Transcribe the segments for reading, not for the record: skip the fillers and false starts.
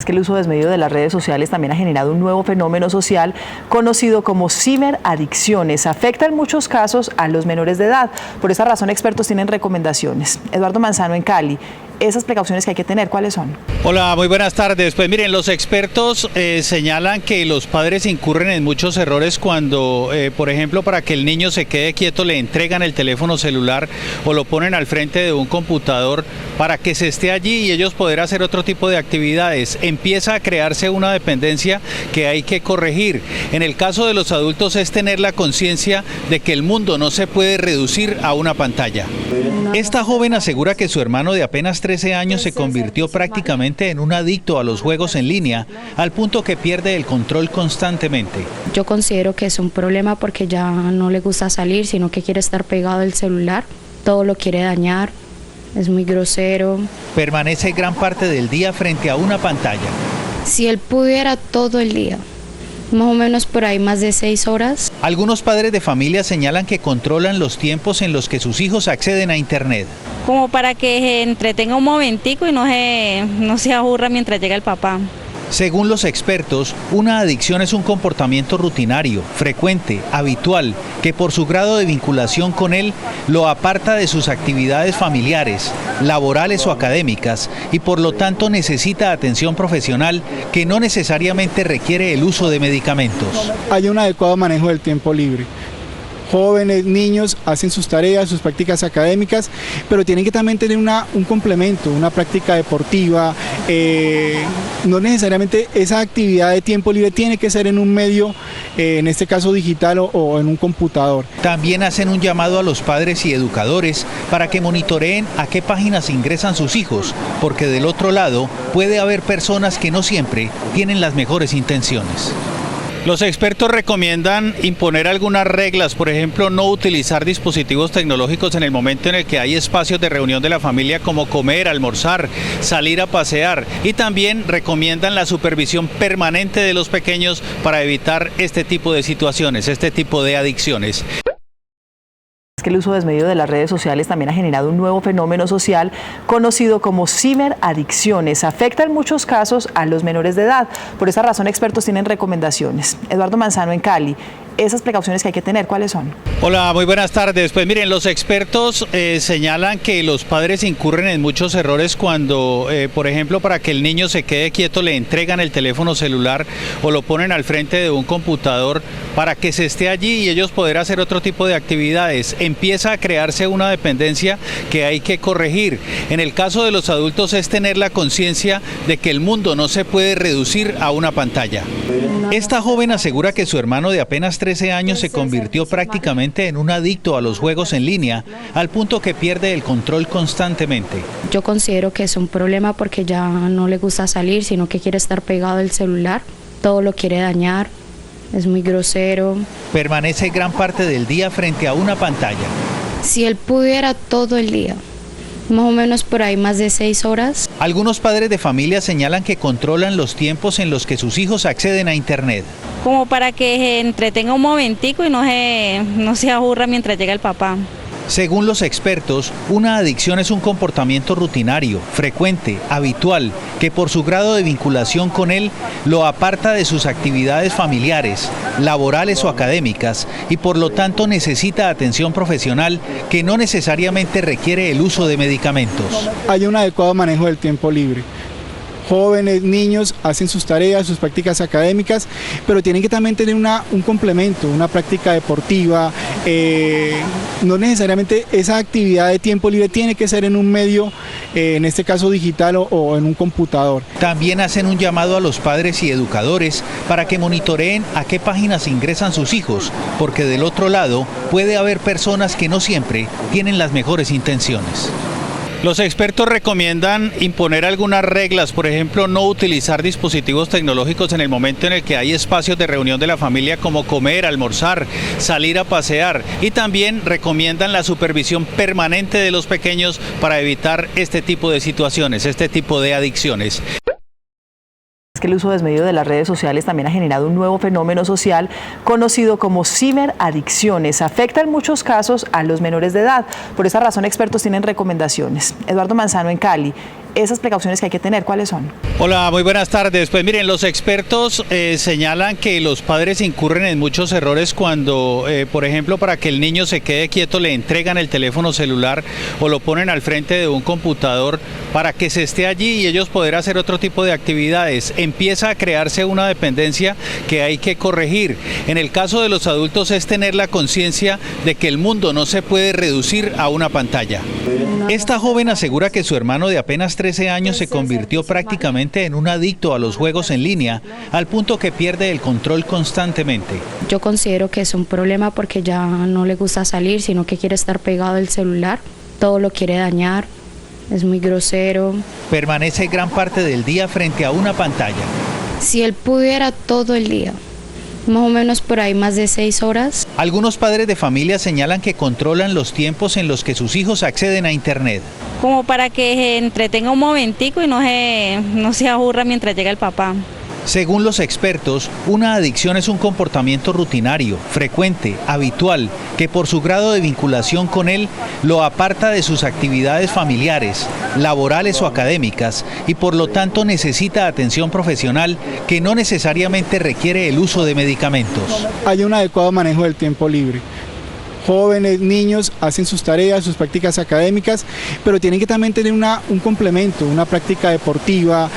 que el uso desmedido de las redes sociales también ha generado un nuevo fenómeno social conocido como ciberadicciones. Afecta en muchos casos a los menores de edad. Por esta razón, expertos tienen recomendaciones. Eduardo Manzano en Cali. Esas precauciones que hay que tener, ¿cuáles son? Hola, muy buenas tardes. Pues miren, los expertos señalan que los padres incurren en muchos errores cuando, por ejemplo, para que el niño se quede quieto le entregan el teléfono celular o lo ponen al frente de un computador para que se esté allí y ellos poder hacer otro tipo de actividades. Empieza a crearse una dependencia que hay que corregir. En el caso de los adultos es tener la conciencia de que el mundo no se puede reducir a una pantalla. Esta joven asegura que su hermano de apenas 13 años se convirtió prácticamente en un adicto a los juegos en línea, al punto que pierde el control constantemente. Yo considero que es un problema porque ya no le gusta salir, sino que quiere estar pegado al celular, todo lo quiere dañar, es muy grosero. Permanece gran parte del día frente a una pantalla. Si él pudiera todo el día, más o menos por ahí más de 6 horas. Algunos padres de familia señalan que controlan los tiempos en los que sus hijos acceden a internet. Como para que se entretenga un momentico y no se aburra mientras llega el papá. Según los expertos, una adicción es un comportamiento rutinario, frecuente, habitual, que por su grado de vinculación con él lo aparta de sus actividades familiares, laborales o académicas y por lo tanto necesita atención profesional que no necesariamente requiere el uso de medicamentos. Hay un adecuado manejo del tiempo libre. Jóvenes, niños hacen sus tareas, sus prácticas académicas, pero tienen que también tener un complemento, una práctica deportiva. No necesariamente esa actividad de tiempo libre tiene que ser en un medio, en este caso digital o en un computador. También hacen un llamado a los padres y educadores para que monitoreen a qué páginas ingresan sus hijos, porque del otro lado puede haber personas que no siempre tienen las mejores intenciones. Los expertos recomiendan imponer algunas reglas, por ejemplo, no utilizar dispositivos tecnológicos en el momento en el que hay espacios de reunión de la familia como comer, almorzar, salir a pasear, y también recomiendan la supervisión permanente de los pequeños para evitar este tipo de situaciones, este tipo de adicciones. Que el uso desmedido de las redes sociales también ha generado un nuevo fenómeno social conocido como ciberadicciones. Afecta en muchos casos a los menores de edad. Por esta razón, expertos tienen recomendaciones. Eduardo Manzano en Cali. Esas precauciones que hay que tener, ¿cuáles son? Hola, muy buenas tardes. Pues miren, los expertos señalan que los padres incurren en muchos errores cuando, por ejemplo, para que el niño se quede quieto le entregan el teléfono celular o lo ponen al frente de un computador para que se esté allí y ellos poder hacer otro tipo de actividades. Empieza a crearse una dependencia que hay que corregir. En el caso de los adultos es tener la conciencia de que el mundo no se puede reducir a una pantalla. Esta joven asegura que su hermano de apenas 13 años se convirtió prácticamente en un adicto a los juegos en línea, al punto que pierde el control constantemente. Yo considero que es un problema porque ya no le gusta salir, sino que quiere estar pegado al celular, todo lo quiere dañar, es muy grosero. Permanece gran parte del día frente a una pantalla. Si él pudiera todo el día, más o menos por ahí más de 6 horas. Algunos padres de familia señalan que controlan los tiempos en los que sus hijos acceden a internet. Como para que se entretenga un momentico y no se aburra mientras llega el papá. Según los expertos, una adicción es un comportamiento rutinario, frecuente, habitual, que por su grado de vinculación con él lo aparta de sus actividades familiares, laborales o académicas y por lo tanto necesita atención profesional que no necesariamente requiere el uso de medicamentos. Hay un adecuado manejo del tiempo libre. Jóvenes, niños hacen sus tareas, sus prácticas académicas, pero tienen que también tener un complemento, una práctica deportiva. No necesariamente esa actividad de tiempo libre tiene que ser en un medio, en este caso digital o en un computador. También hacen un llamado a los padres y educadores para que monitoreen a qué páginas ingresan sus hijos, porque del otro lado puede haber personas que no siempre tienen las mejores intenciones. Los expertos recomiendan imponer algunas reglas, por ejemplo, no utilizar dispositivos tecnológicos en el momento en el que hay espacios de reunión de la familia como comer, almorzar, salir a pasear, y también recomiendan la supervisión permanente de los pequeños para evitar este tipo de situaciones, este tipo de adicciones. Que el uso desmedido de las redes sociales también ha generado un nuevo fenómeno social conocido como ciberadicciones. Afecta en muchos casos a los menores de edad. Por esa razón, expertos tienen recomendaciones. Eduardo Manzano en Cali. esas precauciones que hay que tener, ¿cuáles son? Hola, muy buenas tardes. Pues miren, los expertos señalan que los padres incurren en muchos errores cuando, por ejemplo, para que el niño se quede quieto le entregan el teléfono celular o lo ponen al frente de un computador para que se esté allí y ellos poder hacer otro tipo de actividades. Empieza a crearse una dependencia que hay que corregir. En el caso de los adultos es tener la conciencia de que el mundo no se puede reducir a una pantalla. Esta joven asegura que su hermano de apenas 13 años se convirtió prácticamente en un adicto a los juegos en línea, al punto que pierde el control constantemente. Yo considero que es un problema porque ya no le gusta salir, sino que quiere estar pegado al celular, todo lo quiere dañar, es muy grosero. Permanece gran parte del día frente a una pantalla. Si él pudiera todo el día, más o menos por ahí más de 6 horas. Algunos padres de familia señalan que controlan los tiempos en los que sus hijos acceden a Internet. Como para que se entretenga un momentico y no se aburra mientras llega el papá. Según los expertos, una adicción es un comportamiento rutinario, frecuente, habitual, que por su grado de vinculación con él lo aparta de sus actividades familiares, laborales o académicas y por lo tanto necesita atención profesional que no necesariamente requiere el uso de medicamentos. Hay un adecuado manejo del tiempo libre. Jóvenes, niños hacen sus tareas, sus prácticas académicas, pero tienen que también tener un complemento, una práctica deportiva.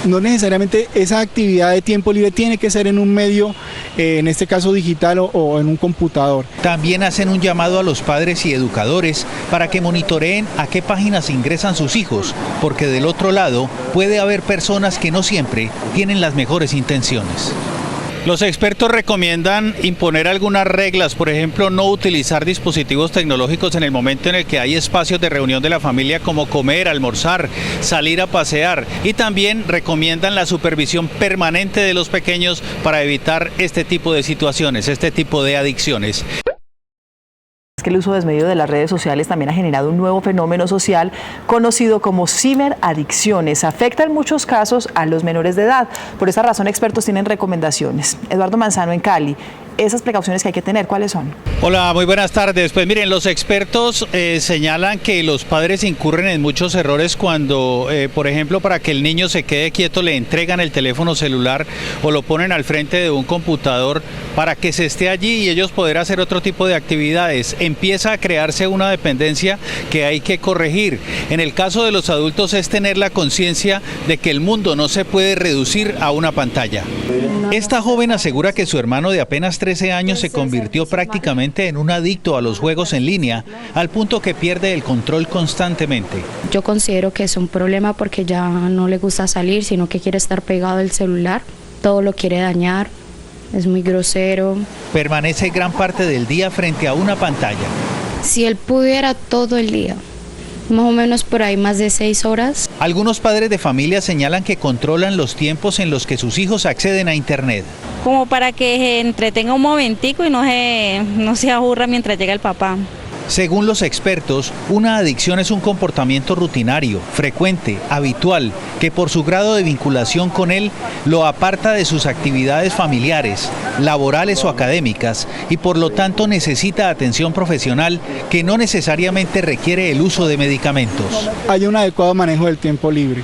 No necesariamente esa actividad de tiempo libre tiene que ser en un medio, en este caso digital o en un computador. También hacen un llamado a los padres y educadores para que monitoreen a qué páginas ingresan sus hijos, porque del otro lado puede haber personas que no siempre tienen las mejores intenciones. Los expertos recomiendan imponer algunas reglas, por ejemplo, no utilizar dispositivos tecnológicos en el momento en el que hay espacios de reunión de la familia como comer, almorzar, salir a pasear, y también recomiendan la supervisión permanente de los pequeños para evitar este tipo de situaciones, este tipo de adicciones. Que el uso desmedido de las redes sociales también ha generado un nuevo fenómeno social conocido como ciberadicciones. Afecta en muchos casos a los menores de edad. Por esta razón, expertos tienen recomendaciones. Eduardo Manzano en Cali. Esas precauciones que hay que tener, ¿cuáles son? Hola, muy buenas tardes. Pues miren, los expertos señalan que los padres incurren en muchos errores cuando, por ejemplo, para que el niño se quede quieto le entregan el teléfono celular o lo ponen al frente de un computador para que se esté allí y ellos poder hacer otro tipo de actividades. Empieza a crearse una dependencia que hay que corregir. En el caso de los adultos es tener la conciencia de que el mundo no se puede reducir a una pantalla. Esta joven asegura que su hermano de apenas 13 años se convirtió prácticamente en un adicto a los juegos en línea, al punto que pierde el control constantemente. Yo considero que es un problema porque ya no le gusta salir, sino que quiere estar pegado al celular, todo lo quiere dañar, es muy grosero. Permanece gran parte del día frente a una pantalla. Si él pudiera todo el día, más o menos por ahí más de 6 horas. Algunos padres de familia señalan que controlan los tiempos en los que sus hijos acceden a Internet. Como para que se entretenga un momentico y no se aburra mientras llega el papá. Según los expertos, una adicción es un comportamiento rutinario, frecuente, habitual, que por su grado de vinculación con él lo aparta de sus actividades familiares, laborales o académicas y por lo tanto necesita atención profesional que no necesariamente requiere el uso de medicamentos. Hay un adecuado manejo del tiempo libre.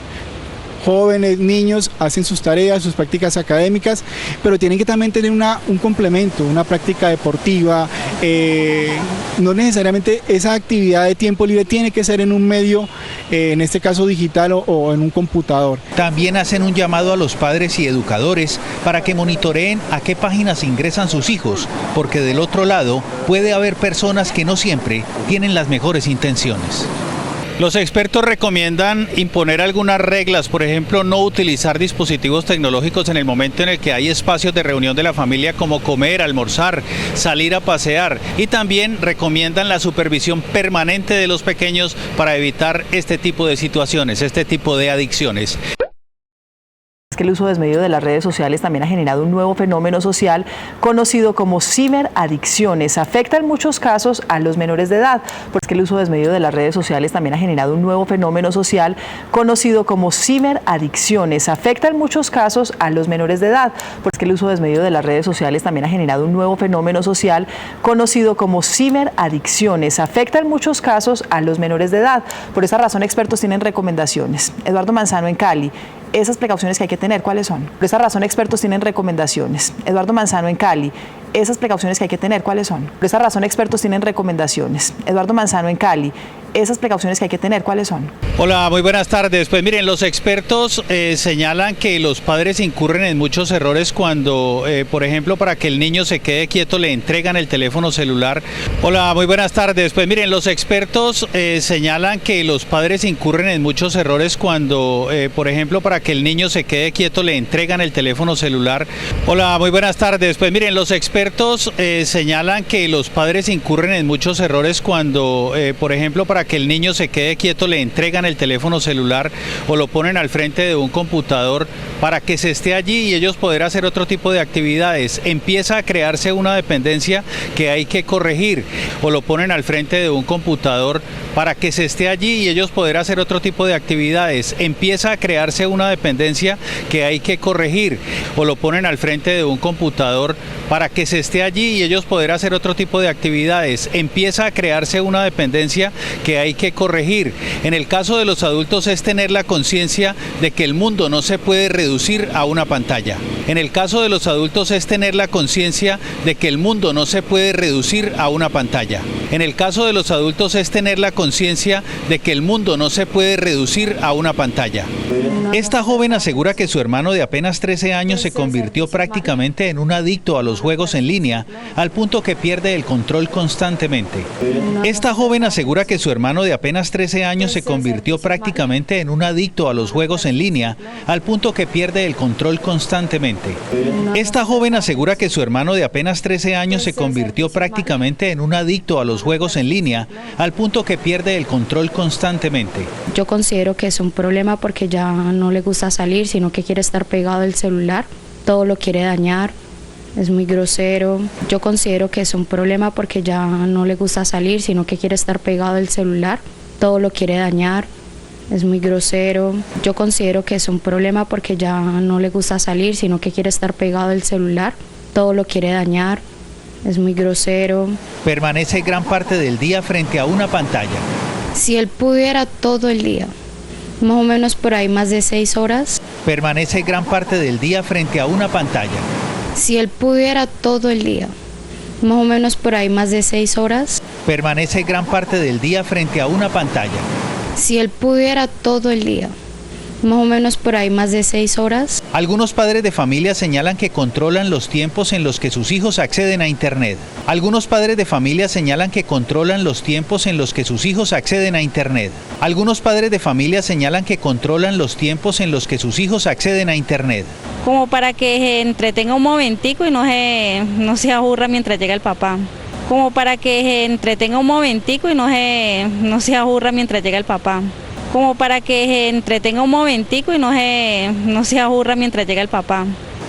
Jóvenes, niños hacen sus tareas, sus prácticas académicas, pero tienen que también tener un complemento, una práctica deportiva. No necesariamente esa actividad de tiempo libre tiene que ser en un medio, en este caso digital o en un computador. También hacen un llamado a los padres y educadores para que monitoreen a qué páginas ingresan sus hijos, porque del otro lado puede haber personas que no siempre tienen las mejores intenciones. Los expertos recomiendan imponer algunas reglas, por ejemplo, no utilizar dispositivos tecnológicos en el momento en el que hay espacios de reunión de la familia como comer, almorzar, salir a pasear, y también recomiendan la supervisión permanente de los pequeños para evitar este tipo de situaciones, este tipo de adicciones. que el uso desmedido de las redes sociales también ha generado un nuevo fenómeno social conocido como ciberadicciones. Afecta en muchos casos a los menores de edad. Por eso es que el uso desmedido de las redes sociales también ha generado un nuevo fenómeno social conocido como ciberadicciones. Afecta en muchos casos a los menores de edad. Por eso es que el uso desmedido de las redes sociales también ha generado un nuevo fenómeno social conocido como ciberadicciones. Afecta en muchos casos a los menores de edad. Por esa razón, expertos tienen recomendaciones. Eduardo Manzano en Cali. Esas precauciones que hay que tener, ¿cuáles son? Por esa razón, expertos tienen recomendaciones. Eduardo Manzano en Cali. Esas precauciones que hay que tener, ¿cuáles son? Por esa razón, expertos tienen recomendaciones. Eduardo Manzano en Cali. Esas precauciones que hay que tener, ¿cuáles son? Hola, muy buenas tardes. Pues miren, los expertos señalan que los padres incurren en muchos errores cuando, por ejemplo, para que el niño se quede quieto le entregan el teléfono celular. Hola, muy buenas tardes. Pues miren, los expertos señalan que los padres incurren en muchos errores cuando, por ejemplo, para que el niño se quede quieto le entregan el teléfono celular. Hola, muy buenas tardes. Pues miren, los expertos señalan que los padres incurren en muchos errores cuando, por ejemplo, para que el niño se quede quieto le entregan el teléfono celular o lo ponen al frente de un computador para que se esté allí y ellos poder hacer otro tipo de actividades. Empieza a crearse una dependencia que hay que corregir, o lo ponen al frente de un computador para que se esté allí y ellos poder hacer otro tipo de actividades. Empieza a crearse una dependencia que hay que corregir, o lo ponen al frente de un computador para que se esté allí y ellos poder hacer otro tipo de actividades. Empieza a crearse una dependencia que hay que corregir. En el caso de los adultos es tener la conciencia de que el mundo no se puede reducir a una pantalla. En el caso de los adultos es tener la conciencia de que el mundo no se puede reducir a una pantalla. En el caso de los adultos es tener la conciencia de que el mundo no se puede reducir a una pantalla. Esta joven asegura que su hermano de apenas 13 años se convirtió prácticamente en un adicto a los juegos en línea, al punto que pierde el control constantemente. Esta joven asegura que su hermano de apenas 13 años se convirtió prácticamente en un adicto a los juegos en línea, al punto que pierde el control constantemente. Esta joven asegura que su hermano de apenas 13 años se convirtió prácticamente en un adicto a los juegos en línea, al punto que pierde el control constantemente. Yo considero que es un problema porque ya no le gusta salir, sino que quiere estar pegado al celular, todo lo quiere dañar, es muy grosero. Yo considero que es un problema porque ya no le gusta salir, sino que quiere estar pegado al celular, todo lo quiere dañar, es muy grosero. Yo considero que es un problema porque ya no le gusta salir, sino que quiere estar pegado al celular, todo lo quiere dañar, es muy grosero. Permanece gran parte del día frente a una pantalla. Si él pudiera todo el día, más o menos por ahí más de 6 horas. Permanece gran parte del día frente a una pantalla. Si él pudiera todo el día, más o menos por ahí más de 6 horas. Permanece gran parte del día frente a una pantalla. Si él pudiera todo el día, más o menos por ahí más de 6 horas. Algunos padres de familia señalan que controlan los tiempos en los que sus hijos acceden a Internet. Algunos padres de familia señalan que controlan los tiempos en los que sus hijos acceden a Internet. Algunos padres de familia señalan que controlan los tiempos en los que sus hijos acceden a Internet. Como para que se entretenga un momentico y no se aburra mientras llega el papá. Como para que se entretenga un momentico y no se aburra mientras llega el papá. Como para que se entretenga un momentico y no se aburra mientras llega el papá.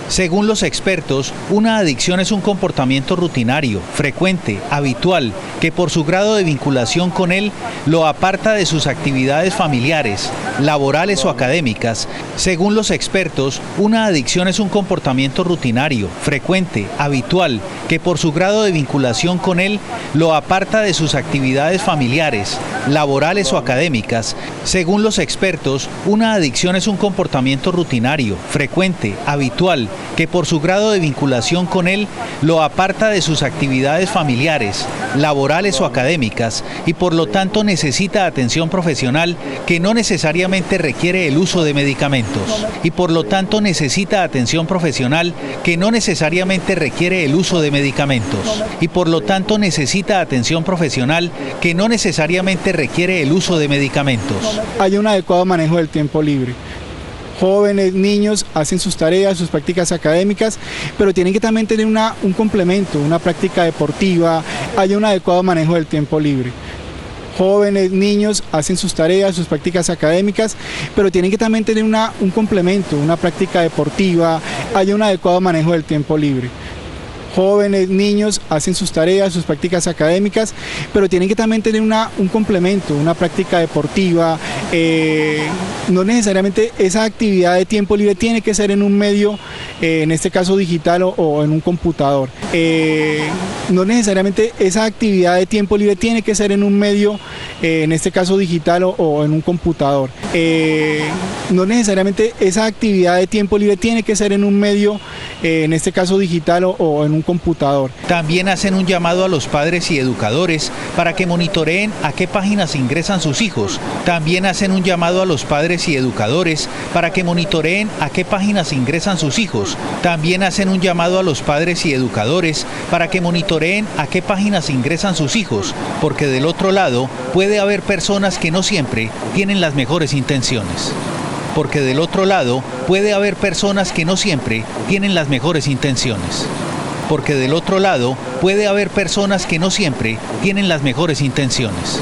Según los expertos, una adicción es un comportamiento rutinario, frecuente, habitual, que por su grado de vinculación con él lo aparta de sus actividades familiares, laborales o académicas. Según los expertos, una adicción es un comportamiento rutinario, frecuente, habitual, que por su grado de vinculación con él lo aparta de sus actividades familiares, laborales o académicas. Según los expertos, una adicción es un comportamiento rutinario, frecuente, habitual, que por su grado de vinculación con él lo aparta de sus actividades familiares, laborales o académicas y por lo tanto necesita atención profesional que no necesariamente requiere el uso de medicamentos. Y por lo tanto necesita atención profesional que no necesariamente requiere el uso de medicamentos. Y por lo tanto necesita atención profesional que no necesariamente requiere el uso de medicamentos. Hay un adecuado manejo del tiempo libre. Jóvenes, niños hacen sus tareas, sus prácticas académicas, pero tienen que también tener un complemento, una práctica deportiva. Hay un adecuado manejo del tiempo libre. jóvenes, niños hacen sus tareas, sus prácticas académicas, pero tienen que también tener un complemento, una práctica deportiva, haya un adecuado manejo del tiempo libre. Jóvenes, niños hacen sus tareas, sus prácticas académicas, pero tienen que también tener un complemento, una práctica deportiva. No necesariamente esa actividad de tiempo libre tiene que ser en un medio, en este caso digital o en un computador. No necesariamente esa actividad de tiempo libre tiene que ser en un medio, en este caso digital o en un computador. No necesariamente esa actividad de tiempo libre tiene que ser en un medio, en este caso digital o en un computador. También hacen un llamado a los padres y educadores para que monitoreen a qué páginas ingresan sus hijos. También hacen un llamado a los padres y educadores para que monitoreen a qué páginas ingresan sus hijos. También hacen un llamado a los padres y educadores para que monitoreen a qué páginas ingresan sus hijos, porque del otro lado puede haber personas que no siempre tienen las mejores intenciones. Porque del otro lado puede haber personas que no siempre tienen las mejores intenciones. Porque del otro lado puede haber personas que no siempre tienen las mejores intenciones.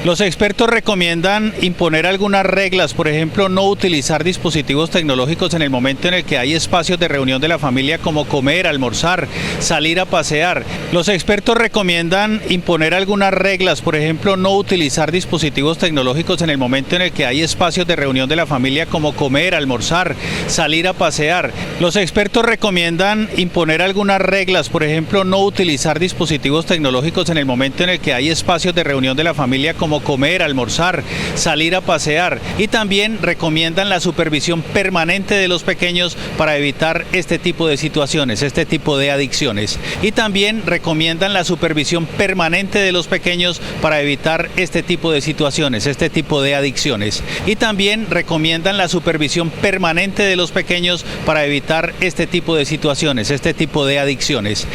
Los expertos recomiendan imponer algunas reglas, por ejemplo, no utilizar dispositivos tecnológicos en el momento en el que hay espacios de reunión de la familia como comer, almorzar, salir a pasear. Los expertos recomiendan imponer algunas reglas, por ejemplo, no utilizar dispositivos tecnológicos en el momento en el que hay espacios de reunión de la familia como comer, almorzar, salir a pasear. Los expertos recomiendan imponer algunas reglas, por ejemplo, no utilizar dispositivos tecnológicos en el momento en el que hay espacios de reunión de la familia como comer, almorzar, salir a pasear, y también recomiendan la supervisión permanente de los pequeños para evitar este tipo de situaciones, este tipo de adicciones. Y también recomiendan la supervisión permanente de los pequeños para evitar este tipo de situaciones, este tipo de adicciones. Y también recomiendan la supervisión permanente de los pequeños para evitar este tipo de situaciones, este tipo de adicciones.